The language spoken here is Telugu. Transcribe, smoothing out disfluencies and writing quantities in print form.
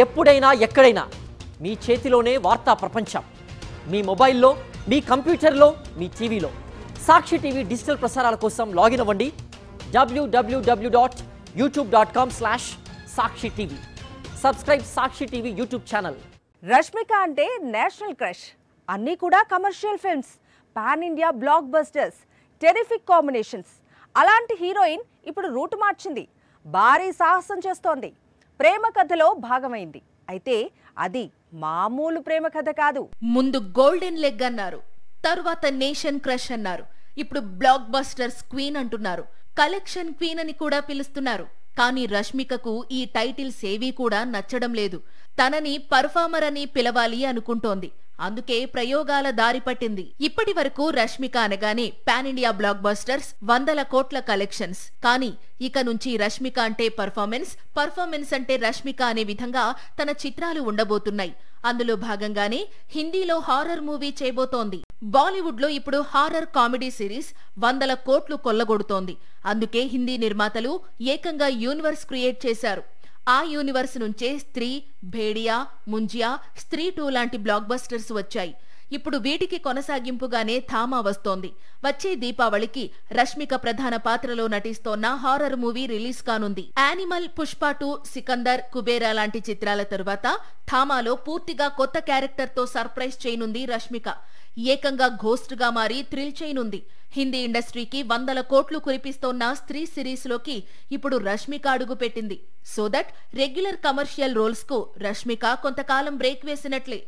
ఎప్పుడైనా ఎక్కడైనా మీ చేతిలోనే వార్తా ప్రపంచం. మీ మొబైల్లో, మీ కంప్యూటర్లో, మీ టీవీలో. సాక్షి టీవీ డిజిటల్ ప్రసారాల కోసం లాగిన్ అవ్వండి www.youtube.com/సాక్షి టీవీ. సబ్స్క్రైబ్ సాక్షి టీవీ యూట్యూబ్ ఛానల్. రష్మిక అంటే నేషనల్ క్రష్. అన్నీ కూడా commercial films, pan India black busters, terrific combinations. అలాంటి హీరోయిన్ ఇప్పుడు రూటు మార్చింది. భారీ సాహసం చేస్తోంది. ప్రేమ కథలో భాగమైంది. అయితే అది మామూలు ప్రేమ కథ కాదు. ముందు గోల్డెన్ లెగ్ అన్నారు, తరువాత నేషన్ క్రష్ అన్నారు, ఇప్పుడు బ్లాక్ బస్టర్స్ క్వీన్ అంటున్నారు, కలెక్షన్ క్వీన్ అని కూడా పిలుస్తున్నారు. కానీ రష్మికకు ఈ టైటిల్స్ ఏవీ కూడా నచ్చడం లేదు. తనని పర్ఫార్మర్ అని పిలవాలి అనుకుంటోంది. అందుకే ప్రయోగాల దారి పట్టింది. ఇప్పటి వరకు రష్మిక అనగానే పాన్ ఇండియా బ్లాక్ బస్టర్స్, 100 కోట్ల కలెక్షన్స్. కానీ ఇక నుంచి రష్మిక అంటే పర్ఫార్మెన్స్, పర్ఫార్మెన్స్ అంటే రష్మిక అనే విధంగా తన చిత్రాలు ఉండబోతున్నాయి. అందులో భాగంగానే హిందీలో హారర్ మూవీ చేయబోతోంది. బాలీవుడ్ లో ఇప్పుడు హారర్ కామెడీ సిరీస్ 100 కోట్లు కొల్లగొడుతోంది. అందుకే హిందీ నిర్మాతలు ఏకంగా యూనివర్స్ క్రియేట్ చేశారు. ఆ యూనివర్స్ నుంచే స్త్రీ, భేడియా, ముంజియా, స్త్రీ 2 లాంటి బ్లాక్ బస్టర్స్ వచ్చాయి. ఇప్పుడు వీటికి కొనసాగింపుగానే థామా వస్తోంది. వచ్చే దీపావళికి రష్మిక ప్రధాన పాత్రలో నటిస్తోన్న హారర్ మూవీ రిలీజ్ కానుంది. యానిమల్, పుష్ప 2, సికందర్, కుబేరా లాంటి చిత్రాల తరువాత థామాలో పూర్తిగా కొత్త క్యారెక్టర్ తో సర్ప్రైజ్ చేయనుంది రష్మిక. ఏకంగా ఘోస్ట్ గా మారి థ్రిల్ చేయనుంది. హిందీ ఇండస్ట్రీకి 100 కోట్లు కురిపిస్తోన్న స్త్రీ సిరీస్ లోకి ఇప్పుడు రష్మిక అడుగు పెట్టింది. So that regular commercial roles కు రష్మిక కొంతకాలం బ్రేక్ వేసినట్లే.